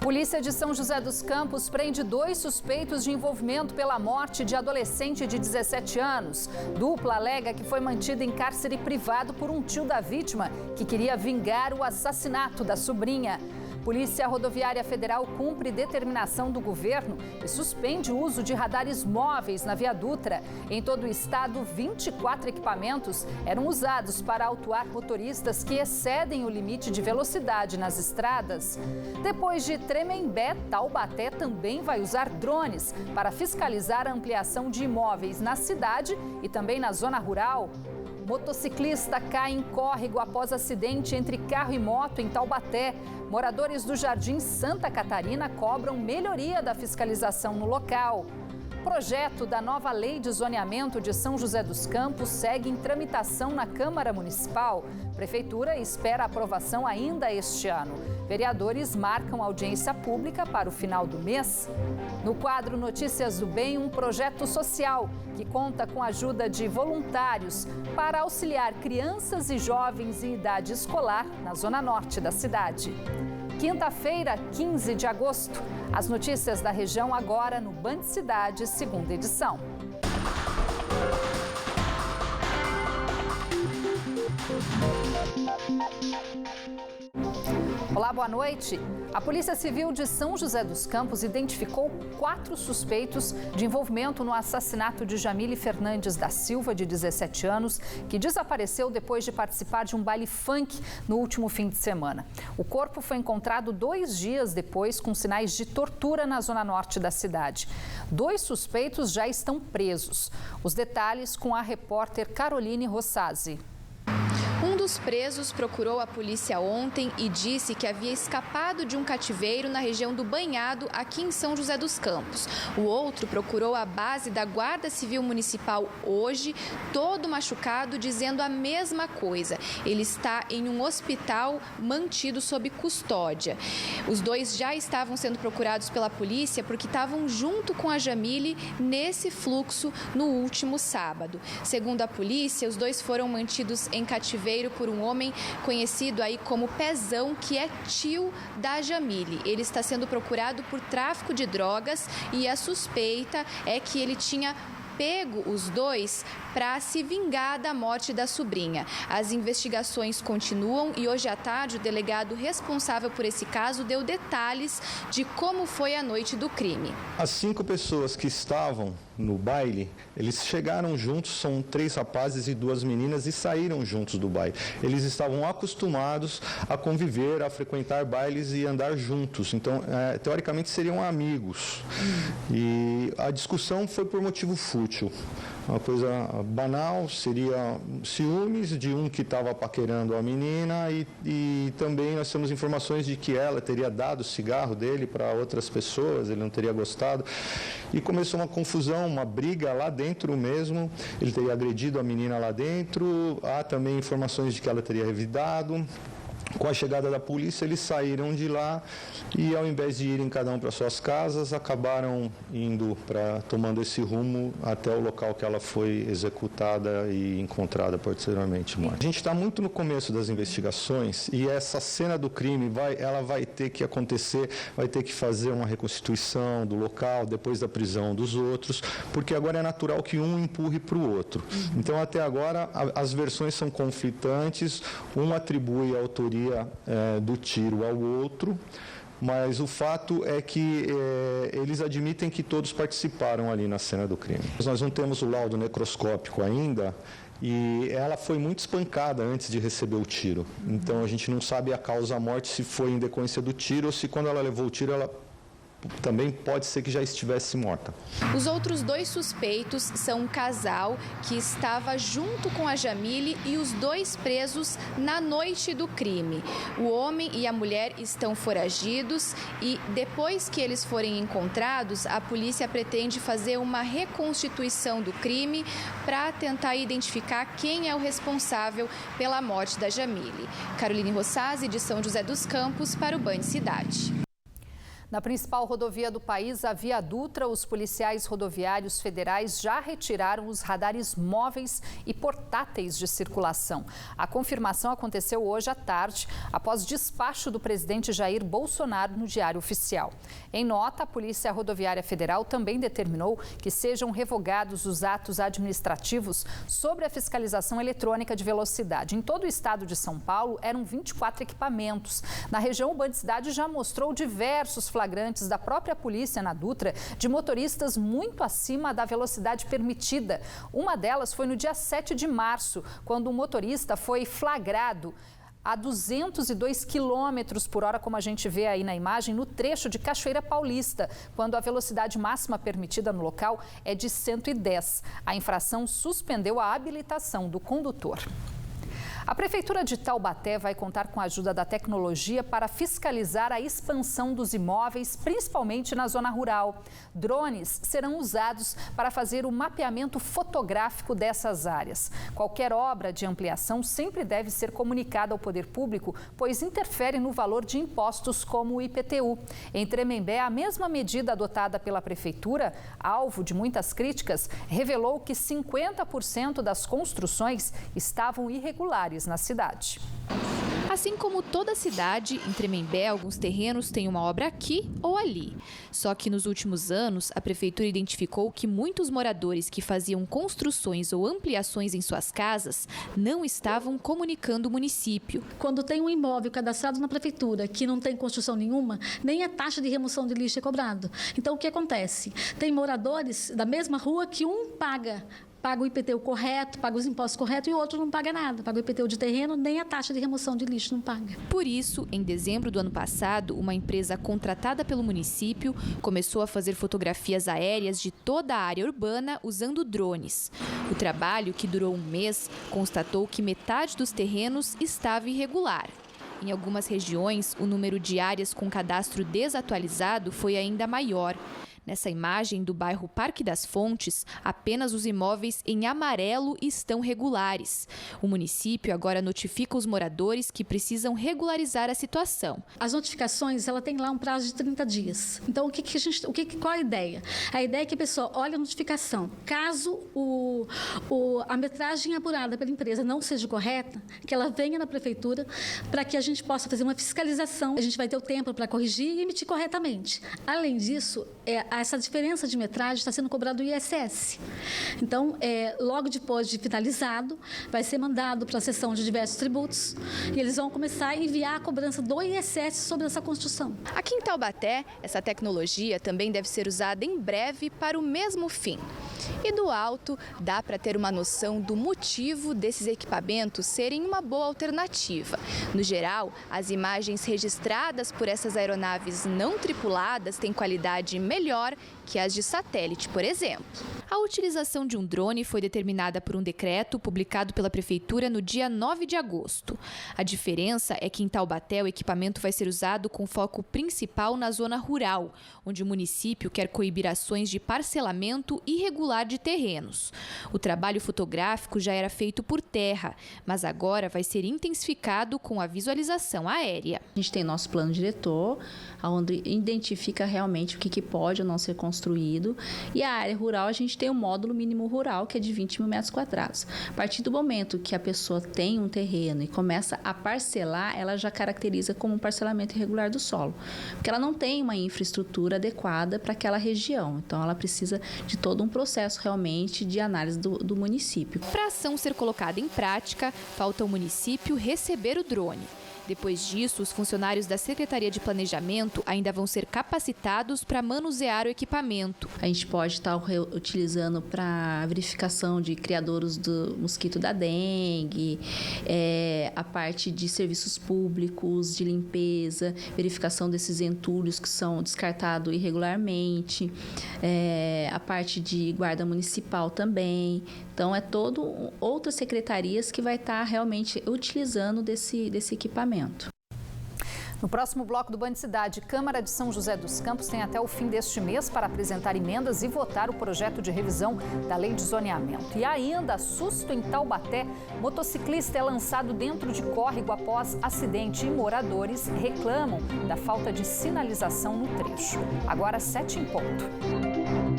Polícia de São José dos Campos prende 2 suspeitos de envolvimento pela morte de adolescente de 17 anos. Dupla alega que foi mantida em cárcere privado por um tio da vítima que queria vingar o assassinato da sobrinha. Polícia Rodoviária Federal cumpre determinação do governo e suspende o uso de radares móveis na Via Dutra. Em todo o estado, 24 equipamentos eram usados para autuar motoristas que excedem o limite de velocidade nas estradas. Depois de Tremembé, Taubaté também vai usar drones para fiscalizar a ampliação de imóveis na cidade e também na zona rural. Motociclista cai em córrego após acidente entre carro e moto em Taubaté. Moradores do Jardim Santa Catarina cobram melhoria da fiscalização no local. Projeto da nova Lei de Zoneamento de São José dos Campos segue em tramitação na Câmara Municipal. Prefeitura espera a aprovação ainda este ano. Vereadores marcam audiência pública para o final do mês. No quadro Notícias do Bem, um projeto social que conta com a ajuda de voluntários para auxiliar crianças e jovens em idade escolar na zona norte da cidade. Quinta-feira, 15 de agosto. As notícias da região agora no Band Cidade, segunda edição. Olá, boa noite. A Polícia Civil de São José dos Campos identificou 4 suspeitos de envolvimento no assassinato de Jamile Fernandes da Silva, de 17 anos, que desapareceu depois de participar de um baile funk no último fim de semana. O corpo foi encontrado 2 dias depois com sinais de tortura na zona norte da cidade. 2 suspeitos já estão presos. Os detalhes com a repórter Caroline Rossazzi. Um dos presos procurou a polícia ontem e disse que havia escapado de um cativeiro na região do Banhado, aqui em São José dos Campos. O outro procurou a base da Guarda Civil Municipal hoje, todo machucado, dizendo a mesma coisa. Ele está em um hospital mantido sob custódia. Os 2 já estavam sendo procurados pela polícia porque estavam junto com a Jamile nesse fluxo no último sábado. Segundo a polícia, os 2 foram mantidos em cativeiro por um homem conhecido aí como Pezão, que é tio da Jamile. Ele está sendo procurado por tráfico de drogas e a suspeita é que ele tinha pego os 2 para se vingar da morte da sobrinha. As investigações continuam e hoje à tarde o delegado responsável por esse caso deu detalhes de como foi a noite do crime. As 5 pessoas que estavam no baile, eles chegaram juntos, são 3 rapazes e 2 meninas, e saíram juntos do baile. Eles estavam acostumados a conviver, a frequentar bailes e andar juntos. Então, teoricamente, seriam amigos. E a discussão foi por motivo fútil. Uma coisa banal, seria ciúmes de um que estava paquerando a menina e também nós temos informações de que ela teria dado o cigarro dele para outras pessoas, ele não teria gostado. E começou uma confusão, uma briga lá dentro mesmo, ele teria agredido a menina lá dentro, há também informações de que ela teria revidado. Com a chegada da polícia, eles saíram de lá e, ao invés de irem cada um para suas casas, acabaram tomando esse rumo até o local que ela foi executada e encontrada posteriormente morta. A gente está muito no começo das investigações e essa cena do crime ela vai ter que acontecer, vai ter que fazer uma reconstituição do local depois da prisão dos outros, porque agora é natural que um empurre para o outro. Então, até agora, as versões são conflitantes, um atribui a autoria do tiro ao outro, mas o fato é que eles admitem que todos participaram ali na cena do crime. Nós não temos o laudo necroscópico ainda e ela foi muito espancada antes de receber o tiro. Então a gente não sabe a causa da morte, se foi em decorrência do tiro ou se quando ela levou o tiro ela também pode ser que já estivesse morta. Os outros 2 suspeitos são um casal que estava junto com a Jamile e os 2 presos na noite do crime. O homem e a mulher estão foragidos e depois que eles forem encontrados, a polícia pretende fazer uma reconstituição do crime para tentar identificar quem é o responsável pela morte da Jamile. Caroline Rossazzi, de São José dos Campos, para o Band Cidade. Na principal rodovia do país, a Via Dutra, os policiais rodoviários federais já retiraram os radares móveis e portáteis de circulação. A confirmação aconteceu hoje à tarde, após despacho do presidente Jair Bolsonaro no Diário Oficial. Em nota, a Polícia Rodoviária Federal também determinou que sejam revogados os atos administrativos sobre a fiscalização eletrônica de velocidade. Em todo o estado de São Paulo, eram 24 equipamentos. Na região, o Bandicidade já mostrou diversos flagrantes da própria polícia na Dutra de motoristas muito acima da velocidade permitida. Uma delas foi no dia 7 de março, quando um motorista foi flagrado a 202 km por hora, como a gente vê aí na imagem, no trecho de Cachoeira Paulista, quando a velocidade máxima permitida no local é de 110. A infração suspendeu a habilitação do condutor. A Prefeitura de Taubaté vai contar com a ajuda da tecnologia para fiscalizar a expansão dos imóveis, principalmente na zona rural. Drones serão usados para fazer o mapeamento fotográfico dessas áreas. Qualquer obra de ampliação sempre deve ser comunicada ao poder público, pois interfere no valor de impostos como o IPTU. Em Tremembé, a mesma medida adotada pela Prefeitura, alvo de muitas críticas, revelou que 50% das construções estavam irregulares na cidade. Assim como toda cidade, em Tremembé, alguns terrenos têm uma obra aqui ou ali. Só que nos últimos anos, a Prefeitura identificou que muitos moradores que faziam construções ou ampliações em suas casas não estavam comunicando o município. Quando tem um imóvel cadastrado na Prefeitura que não tem construção nenhuma, nem a taxa de remoção de lixo é cobrado. Então, o que acontece? Tem moradores da mesma rua que um paga o IPTU correto, paga os impostos corretos e o outro não paga nada. Paga o IPTU de terreno, nem a taxa de remoção de lixo não paga. Por isso, em dezembro do ano passado, uma empresa contratada pelo município começou a fazer fotografias aéreas de toda a área urbana usando drones. O trabalho, que durou um mês, constatou que metade dos terrenos estava irregular. Em algumas regiões, o número de áreas com cadastro desatualizado foi ainda maior. Nessa imagem do bairro Parque das Fontes, apenas os imóveis em amarelo estão regulares. O município agora notifica os moradores que precisam regularizar a situação. As notificações, ela tem lá um prazo de 30 dias. Então, qual a ideia? A ideia é que a pessoa olhe a notificação. Caso a metragem apurada pela empresa não seja correta, que ela venha na prefeitura para que a gente possa fazer uma fiscalização. A gente vai ter o tempo para corrigir e emitir corretamente. Além disso, essa diferença de metragem está sendo cobrado do ISS. Então, logo depois de finalizado, vai ser mandado para a seção de diversos tributos e eles vão começar a enviar a cobrança do ISS sobre essa construção. Aqui em Taubaté, essa tecnologia também deve ser usada em breve para o mesmo fim. E do alto, dá para ter uma noção do motivo desses equipamentos serem uma boa alternativa. No geral, as imagens registradas por essas aeronaves não tripuladas têm qualidade melhor que as de satélite, por exemplo. A utilização de um drone foi determinada por um decreto publicado pela Prefeitura no dia 9 de agosto. A diferença é que em Taubaté o equipamento vai ser usado com foco principal na zona rural, onde o município quer coibir ações de parcelamento irregular de terrenos. O trabalho fotográfico já era feito por terra, mas agora vai ser intensificado com a visualização aérea. A gente tem nosso plano diretor, onde identifica realmente o que pode ou não ser construído. E a área rural, a gente tem o módulo mínimo rural, que é de 20 mil metros quadrados. A partir do momento que a pessoa tem um terreno e começa a parcelar, ela já caracteriza como um parcelamento irregular do solo. Porque ela não tem uma infraestrutura adequada para aquela região. Então, ela precisa de todo um processo realmente de análise do município. Para a ação ser colocada em prática, falta o município receber o drone. Depois disso, os funcionários da Secretaria de Planejamento ainda vão ser capacitados para manusear o equipamento. A gente pode estar utilizando para verificação de criadouros do mosquito da dengue, a parte de serviços públicos, de limpeza, verificação desses entulhos que são descartados irregularmente, a parte de guarda municipal também. Então, outras secretarias que vai estar realmente utilizando desse equipamento. No próximo bloco do Band Cidade, Câmara de São José dos Campos tem até o fim deste mês para apresentar emendas e votar o projeto de revisão da lei de zoneamento. E ainda, susto em Taubaté, motociclista é lançado dentro de córrego após acidente e moradores reclamam da falta de sinalização no trecho. Agora 7 em ponto.